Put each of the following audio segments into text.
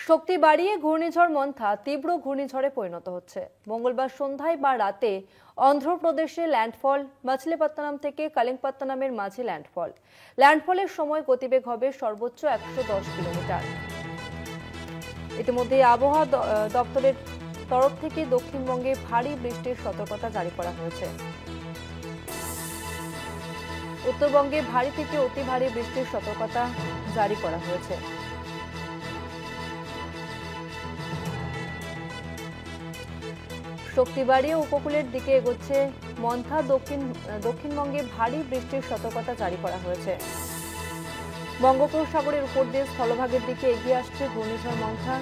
শক্তি বাড়িয়ে ঘূর্ণিঝড় মন্থা তীব্র ঘূর্ণিঝড়ে পরিণত হচ্ছে। মঙ্গলবার সন্ধ্যায় বা রাতে অন্ধ্রপ্রদেশে ল্যান্ডফল, মাছলিপত্তনম থেকে কালিঙ্গপত্তনমের মাঝে ল্যান্ডফলের সময় গতিবেগ হবে সর্বোচ্চ 110 কিলোমিটার। ইতিমধ্যে আবহাওয়া দপ্তরের তরফ থেকে দক্ষিণবঙ্গে ভারী বৃষ্টির সতর্কতা জারি করা হয়েছে। উত্তরবঙ্গে ভারী থেকে অতি ভারী বৃষ্টির সতর্কতা জারি করা হয়েছে। শক্তি বাড়িয়ে উপকূলের দিকে এগোচ্ছে মন্থা। দক্ষিণবঙ্গে ভারী বৃষ্টির সতর্কতা জারি করা হয়েছে। বঙ্গোপসাগরের উপর দিয়ে স্থলভাগের দিকে এগিয়ে আসছে ঘূর্ণিঝড় মন্থা।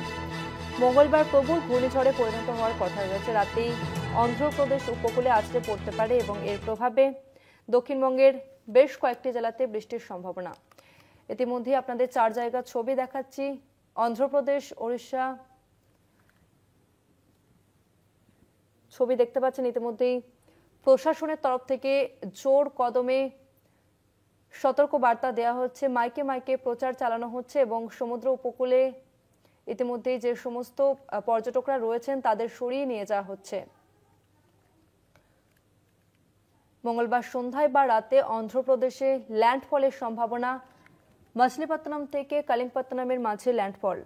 মঙ্গলবার প্রবল ঘূর্ণিঝড়ে পরিণত হওয়ার কথা রয়েছে। রাতেই অন্ধ্রপ্রদেশ উপকূলে আছড়ে পড়তে পারে এবং এর প্রভাবে দক্ষিণবঙ্গের বেশ কয়েকটি জেলাতে বৃষ্টির সম্ভাবনা। ইতিমধ্যে আপনাদের 4 জায়গার ছবি দেখাচ্ছি। অন্ধ্রপ্রদেশ, ওড়িশা ছবি দেখতে পাচ্ছেন। ইতিমধ্যেই প্রশাসনের তরফ থেকে জোর কদমে সতর্ক বার্তা দেওয়া হচ্ছে, মাইকে মাইকে প্রচার চালানো হচ্ছে এবং সমুদ্র উপকূলে ইতিমধ্যেই যে সমস্ত পর্যটকরা রয়েছেন তাদের সরিয়ে নিয়ে যাওয়া হচ্ছে। মঙ্গলবার সন্ধ্যায় বা রাতে অন্ধ্রপ্রদেশে ল্যান্ডফলের সম্ভাবনা। মাছলিপত্তনম থেকে কালিঙ্গপত্তনমের মাঝে ল্যান্ডফল।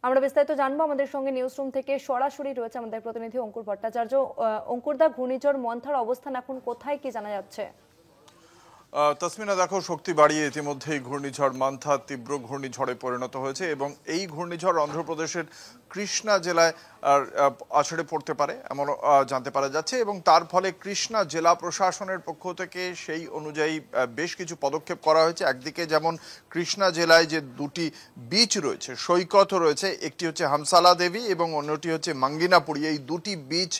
আমরা বিস্তারিত জানবো। আমাদের সঙ্গে নিউজ রুম থেকে সরাসরি রয়েছে আমাদের প্রতিনিধি অঙ্কুর ভট্টাচার্য। অঙ্কুরদা, ঘূর্ণিঝড় মন্থার অবস্থান এখন কোথায়, কি জানা যাচ্ছে? তসমিনা, দেখো, শক্তি বাড়িয়ে ইতিমধ্যেই ঘূর্ণিঝড় মান্থা তীব্র ঘূর্ণিঝড়ে পরিণত হয়েছে এবং এই ঘূর্ণিঝড় অন্ধ্রপ্রদেশের কৃষ্ণা জেলায় আছড়ে পড়তে পারে এমন জানতে পারা যাচ্ছে এবং তার ফলে কৃষ্ণা জেলা প্রশাসনের পক্ষ থেকে সেই অনুযায়ী বেশ কিছু পদক্ষেপ করা হয়েছে। একদিকে যেমন কৃষ্ণা জেলায় যে দুটি বিচ রয়েছে, সৈকত রয়েছে, একটি হচ্ছে হামসালা দেবী এবং অন্যটি হচ্ছে মাঙ্গিনাপুরি। এই দুটি বিচ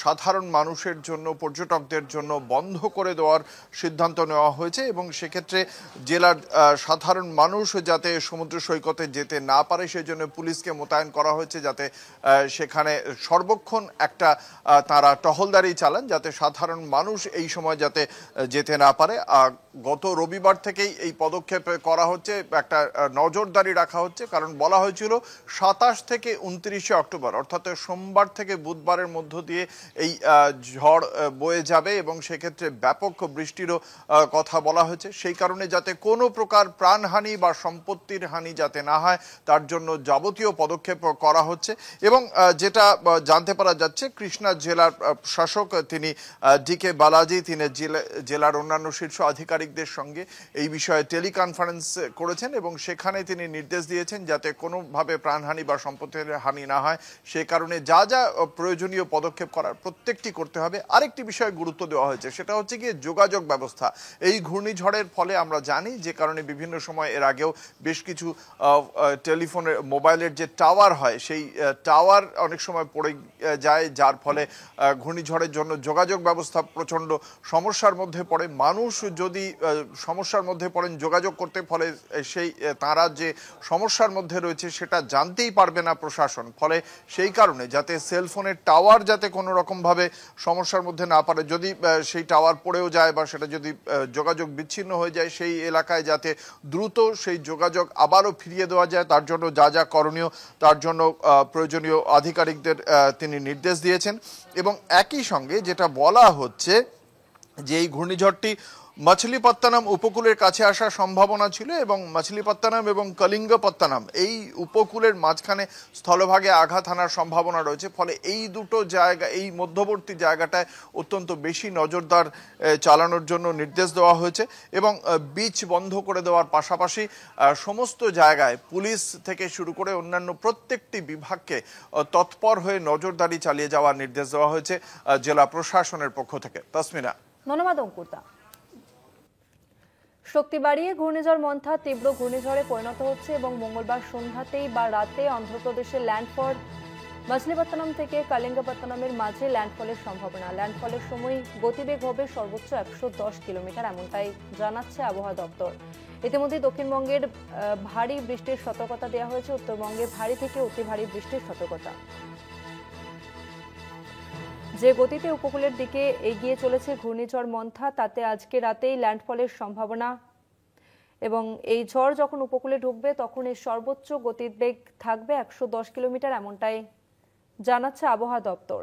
সাধারণ মানুষের জন্য, পর্যটকদের জন্য বন্ধ করে দেওয়ার সিদ্ধান্ত নেওয়া হয়েছে এবং সেক্ষেত্রে জেলার সাধারণ মানুষ যাতে সমুদ্র সৈকতে যেতে না পারে সেই জন্য পুলিশকে মোতায়েন করা হয়েছে, যাতে সেখানে সর্বক্ষণ একটা তারা টহলদারি চালান, যাতে সাধারণ মানুষ এই সময় যাতে যেতে না পারে। গত রবিবার থেকেই এই পদক্ষেপ করা হচ্ছে, একটা নজরদারি রাখা হচ্ছে, কারণ বলা হয়েছিল 27 থেকে 29 অক্টোবর অর্থাৎ সোমবার থেকে বুধবারের মধ্য দিয়ে এই ঝড় বয়ে যাবে এবং সেক্ষেত্রে ব্যাপক বৃষ্টিরও কথা বলা হয়েছে। সেই কারণে যাতে কোনো প্রকার প্রাণহানি বা সম্পত্তির হানি যাতে না হয় তার জন্য যাবতীয় পদক্ষেপ করা হচ্ছে। এবং যেটা জানতে পারা যাচ্ছে, কৃষ্ণা জেলার শাসক তিনি ডিকে বালাজি, তিনি জেলার অন্যান্য শীর্ষ আধিকারিকদের সঙ্গে এই বিষয়ে টেলিকনফারেন্স করেছেন এবং সেখানে তিনি নির্দেশ দিয়েছেন যাতে কোনোভাবে প্রাণহানি বা সম্পত্তির হানি না হয়। সে কারণে যা যা প্রয়োজনীয় পদক্ষেপ করার প্রত্যেকটি করতে হবে। আরেকটি বিষয়ে গুরুত্ব দেওয়া হয়েছে, সেটা হচ্ছে গিয়ে যোগাযোগ ব্যবস্থা। এই ঘূর্ণিঝড়ের ফলে আমরা জানি যে কারণে বিভিন্ন সময় এর আগেও বেশ কিছু টেলিফোনের, মোবাইলের যে টাওয়ার হয় সেই টাওয়ার অনেক সময় পড়ে যায়, যার ফলে ঘূর্ণিঝড়ের জন্য যোগাযোগ ব্যবস্থা প্রচণ্ড সমস্যার মধ্যে পড়ে। মানুষ যদি সমস্যার মধ্যে পড়েন, যোগাযোগ করতে ফলে সেই তারা যে সমস্যার মধ্যে রয়েছে সেটা জানতেই পারবে না প্রশাসন। ফলে সেই কারণে যাতে সেলফোনের টাওয়ার যাতে কোনো রকমভাবে সমস্যার মধ্যে না পারে, যদি সেই টাওয়ার পড়েও যায় বা সেটা যদি যোগাযোগ বিচ্ছিন্ন হয়ে যায়, সেই এলাকায় যাতে দ্রুত সেই যোগাযোগ আবারও ফিরিয়ে দেওয়া যায়, তার জন্য যা যা করণীয় তার জন্য প্রয়োজনীয় আধিকারিকদের তিনি নির্দেশ দিয়েছেন। এবং একই সঙ্গে যেটা বলা হচ্ছে যে এই ঘূর্ণিঝড়টি মাছলিপত্তনম উপকূলের কাছে আসার সম্ভাবনা ছিল এবং মাছলিপত্তনম এবং কালিঙ্গপত্তনম এই উপকূলের মাঝখানে স্থলভাগে আঘাত হানার সম্ভাবনা রয়েছে। ফলে এই দুটো জায়গা, এই মধ্যবর্তী জায়গাটায় অত্যন্ত বেশি নজরদার চালানোর জন্য নির্দেশ দেওয়া হয়েছে এবং বিচ বন্ধ করে দেওয়ার পাশাপাশি সমস্ত জায়গায় পুলিশ থেকে শুরু করে অন্যান্য প্রত্যেকটি বিভাগকে তৎপর হয়ে নজরদারি চালিয়ে যাওয়ার নির্দেশ দেওয়া হয়েছে জেলা প্রশাসনের পক্ষ থেকে। তসমিনা, ধন্যবাদ অঙ্কুরদা। শক্তি বাড়িয়ে ঘূর্ণিঝড় মন্থা তীব্র ঘূর্ণিঝড়ে পরিণত হচ্ছে এবং মঙ্গলবার সন্ধ্যাতেই বা রাতে অন্ধ্রপ্রদেশের ল্যান্ডফল, মাছলিপত্তনম থেকে কালিঙ্গপত্তনমের মাঝে ল্যান্ডফলের সম্ভাবনা। ল্যান্ডফলের সময় গতিবেগ হবে সর্বোচ্চ 110 কিলোমিটার, এমনটাই জানাচ্ছে আবহাওয়া দপ্তর। ইতিমধ্যে দক্ষিণবঙ্গের ভারী বৃষ্টির সতর্কতা দেওয়া হয়েছে, উত্তরবঙ্গে ভারী থেকে অতি ভারী বৃষ্টির সতর্কতা। যে গতিতে উপকূলের দিকে এগিয়ে চলেছে ঘূর্ণিঝড় মন্থা, তাতে আজকে রাতেই ল্যান্ডফলের সম্ভাবনা। এবং এই ঝড় যখন উপকূলে ঢুকবে তখন এর সর্বোচ্চ গতিবেগ থাকবে 110 কিলোমিটার, এমনটাই জানাচ্ছে আবহাওয়া দপ্তর।